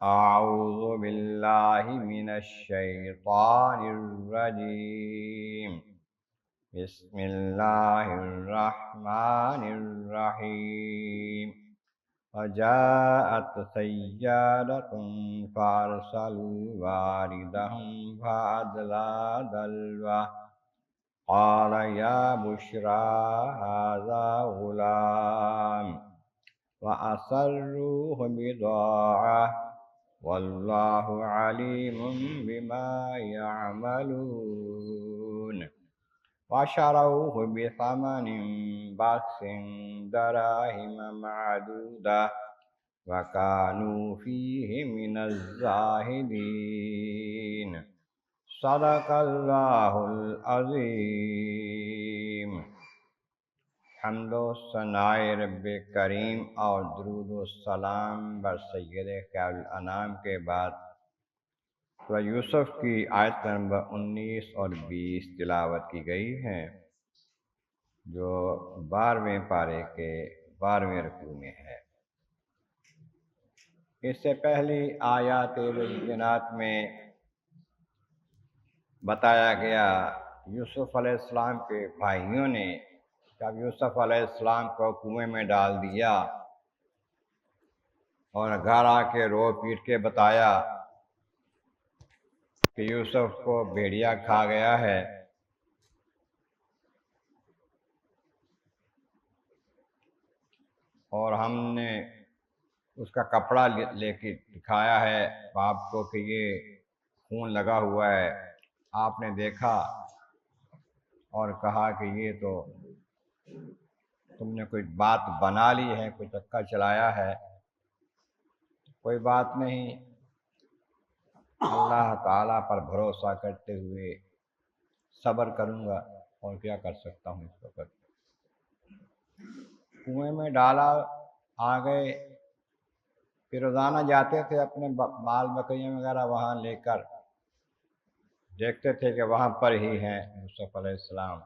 اعوذ باللہ من الشیطان الرجیم بسم اللہ الرحمن الرحیم وجاءت سیارۃ فارسلوا واردہم فادلی دلوہ قال یا بشرا ھذا غلام وأسروه بضاعة واللہ علیم بما يعملون وشروه بثمن بخس دراهم معدودة وكانوا فيه من الزاهدين صدق اللہ العظیم۔ حمد و ثناء رب کریم اور درود و سلام بر سید خیر الانام کے بعد سورہ یوسف کی آیت نمبر 19 اور 20 تلاوت کی گئی ہے، جو 12ویں پارے کے 12ویں رکوع میں ہے۔ اس سے پہلی آیات بینات میں بتایا گیا یوسف علیہ السلام کے بھائیوں نے جب یوسف علیہ السلام کو کنویں میں ڈال دیا اور گھر آ کے رو پیٹ کے بتایا کہ یوسف کو بھیڑیا کھا گیا ہے، اور ہم نے اس کا کپڑا لے کے دکھایا ہے باپ کو کہ یہ خون لگا ہوا ہے، آپ نے دیکھا اور کہا کہ یہ تو تم نے کوئی بات بنا لی ہے، کوئی چکر چلایا ہے۔ کوئی بات نہیں، اللہ تعالیٰ پر بھروسہ کرتے ہوئے صبر کروں گا، اور کیا کر سکتا ہوں اس وقت۔ کنویں میں ڈالا، آ گئے، پھر روزانہ جاتے تھے اپنے مال بکریاں وغیرہ وہاں لے کر، دیکھتے تھے کہ وہاں پر ہی ہیں یوسف علیہ السلام۔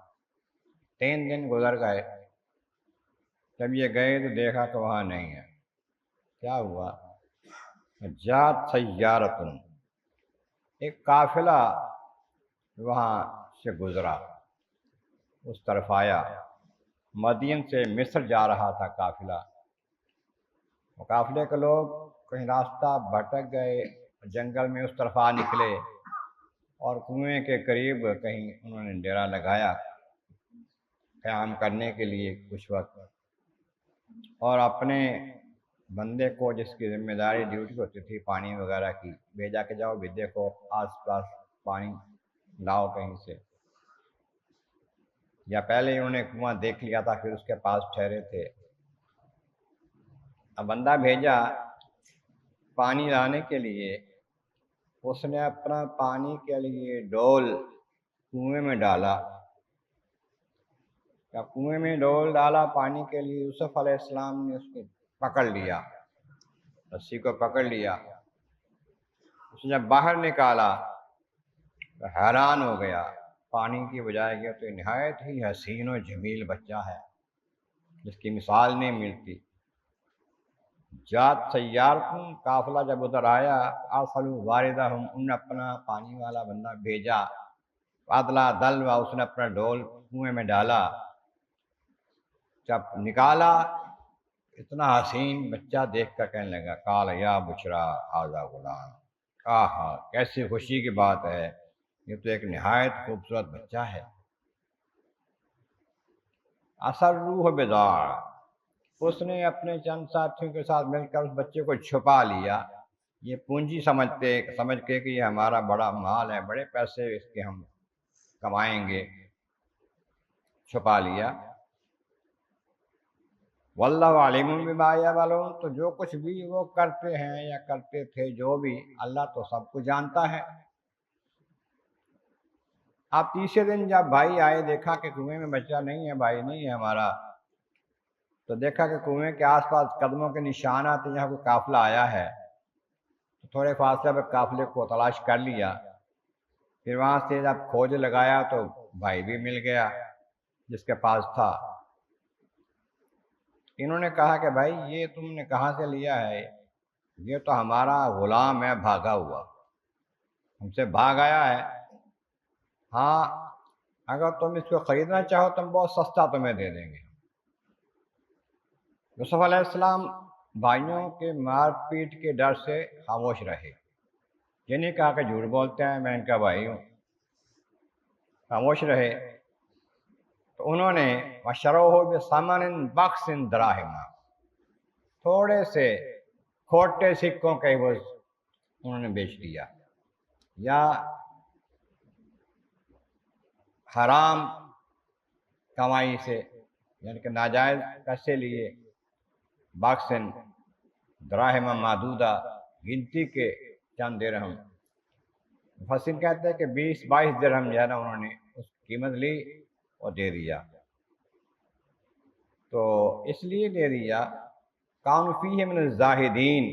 3 دن گزر گئے، جب یہ گئے تو دیکھا کہ وہاں نہیں ہے۔ کیا ہوا؟ جات سیارتن، ایک قافلہ وہاں سے گزرا، اس طرف آیا۔ مدین سے مصر جا رہا تھا قافلہ، وہ قافلے کے لوگ کہیں راستہ بھٹک گئے، جنگل میں اس طرف آ نکلے اور کنویں کے قریب کہیں انہوں نے ڈیرا لگایا قیام کرنے کے لیے کچھ وقت، اور اپنے بندے کو جس کی ذمہ داری ڈیوٹی ہوتی تھی پانی وغیرہ کی، بھیجا کہ جاؤ بھی دیکھو آس پاس پانی لاؤ کہیں سے، یا پہلے ہی انہوں نے کنواں دیکھ لیا تھا پھر اس کے پاس ٹھہرے تھے۔ اب بندہ بھیجا پانی لانے کے لیے، اس نے اپنا پانی کے لیے ڈول کنویں میں ڈالا۔ جب کنویں میں ڈول ڈالا پانی کے لیے، یوسف علیہ السلام نے اس کو پکڑ لیا، رسی کو پکڑ لیا۔ اس نے جب باہر نکالا تو حیران ہو گیا، پانی کی بجائے گیا تو نہایت ہی حسین و جمیل بچہ ہے جس کی مثال نہیں ملتی۔ جات سیارتن، قافلہ جب ادھر آیا، ارسلوا واردہم، انہوں نے اپنا پانی والا بندہ بھیجا، فادلی دلوہ، اس نے اپنا ڈول کنویں میں ڈالا۔ جب نکالا اتنا حسین بچہ دیکھ کر کہنے لگا، قال یا بشرا ھذا غلام، آہا کیسی خوشی کی بات ہے، یہ تو ایک نہایت خوبصورت بچہ ہے۔ اسروہ بضاعہ، اس نے اپنے چند ساتھیوں کے ساتھ مل کر اس بچے کو چھپا لیا، یہ پونجی سمجھ کے کہ یہ ہمارا بڑا مال ہے، بڑے پیسے اس کے ہم کمائیں گے، چھپا لیا۔ واللہ علیم بما یعملون، تو جو کچھ بھی وہ کرتے ہیں یا کرتے تھے، جو بھی، اللہ تو سب کو جانتا ہے۔ اب تیسرے دن جب بھائی آئے، دیکھا کہ کنویں میں بچہ نہیں ہے، بھائی نہیں ہے ہمارا، تو دیکھا کہ کنویں کے آس پاس قدموں کے نشانات ہیں، یہاں کوئی قافلہ آیا ہے، تو تھوڑے فاصلے پر قافلے کو تلاش کر لیا۔ پھر وہاں سے جب کھوج لگایا تو بھائی بھی مل گیا جس کے پاس تھا۔ انہوں نے کہا کہ بھائی یہ تم نے کہاں سے لیا ہے؟ یہ تو ہمارا غلام ہے بھاگا ہوا، ہم سے بھاگ آیا ہے، ہاں اگر تم اس کو خریدنا چاہو تو ہم بہت سستا تمہیں دے دیں گے۔ یوسف علیہ السلام بھائیوں کے مار پیٹ کے ڈر سے خاموش رہے، یہ نہیں کہا کہ جھوٹ بولتے ہیں میں ان کا بھائی ہوں، خاموش رہے۔ تو انہوں نے وشروہ بثمن بخس دراہم، تھوڑے سے کھوٹے سکوں کے عوض انہوں نے بیچ دیا، یا حرام کمائی سے، یعنی کہ ناجائز پیسے لیے، باکسن دراہم معدودہ، گنتی کے چند درہم۔ مفسر کہتے ہیں کہ 20-22 درہم جو ہے نا انہوں نے اس کی قیمت لی اور دے دیا۔ تو اس لیے دے دیا کان فیہ من الزاہدین،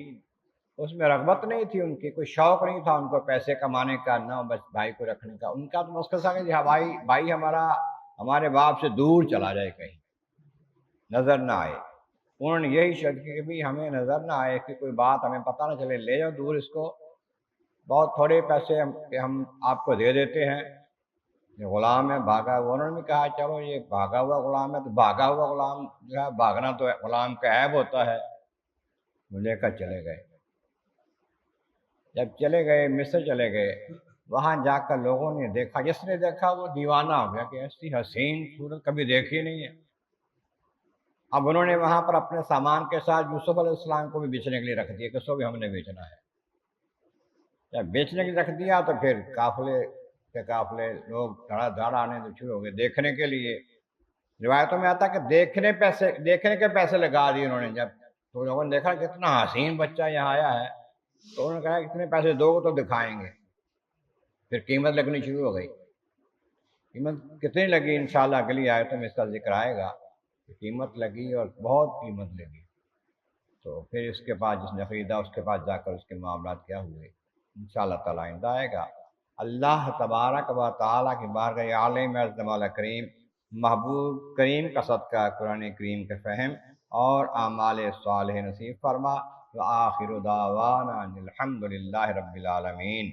اس میں رغبت نہیں تھی ان کی، کوئی شوق نہیں تھا ان کو پیسے کمانے کا، نہ بس بھائی کو رکھنے کا۔ ان کا تو مسئلہ تھا کہ بھائی ہمارا ہمارے باپ سے دور چلا جائے، کہیں نظر نہ آئے۔ انہوں نے یہی شرط کی کہ بھی ہمیں نظر نہ آئے کہ کوئی بات ہمیں پتہ نہ چلے، لے جاؤ دور اس کو، بہت تھوڑے پیسے ہم آپ کو دے دیتے ہیں، یہ غلام ہے بھاگا ہوا۔ انہوں نے بھی کہا چلو یہ بھاگا ہوا غلام ہے، تو بھاگا ہوا غلام جو ہے، بھاگنا تو غلام کا عیب ہوتا ہے۔ وہ لے کر چلے گئے، جب چلے گئے مصر چلے گئے، وہاں جا کر لوگوں نے دیکھا، جس نے دیکھا وہ دیوانہ ہو گیا کہ ایسی حسین صورت کبھی دیکھی نہیں ہے۔ اب انہوں نے وہاں پر اپنے سامان کے ساتھ یوسف علیہ السلام کو بھی بیچنے کے لیے رکھ دیا کہ اس کو بھی ہم نے بیچنا ہے۔ جب بیچنے کے لیے رکھ دیا تو پھر قافلے لوگ دھڑا آنے شروع ہو گئے دیکھنے کے لیے۔ روایتوں میں آتا کہ دیکھنے کے پیسے لگا دیے انہوں نے۔ جب تو لوگوں نے دیکھا کتنا حسین بچہ یہاں آیا ہے، تو انہوں نے کہا اتنے پیسے دو تو دکھائیں گے۔ پھر قیمت لگنی شروع ہو گئی۔ قیمت کتنی لگی انشاءاللہ اگلی آیتوں میں اس کا ذکر آئے گا، قیمت لگی اور بہت قیمت لگی۔ تو پھر اس کے بعد جس نے خریدا اس کے پاس جا کر اس کے معاملات کیا ہوئے انشاءاللہ تعالیٰ آئندہ آئے گا۔ اللہ تبارک و تعالیٰ کی بارگاہ عالم عظم والا کریم، محبوب کریم کا صدقہ قرآن کریم کے فہم اور اعمال صالح نصیب فرما۔ وآخر دعوانا الحمد للہ رب العالمین۔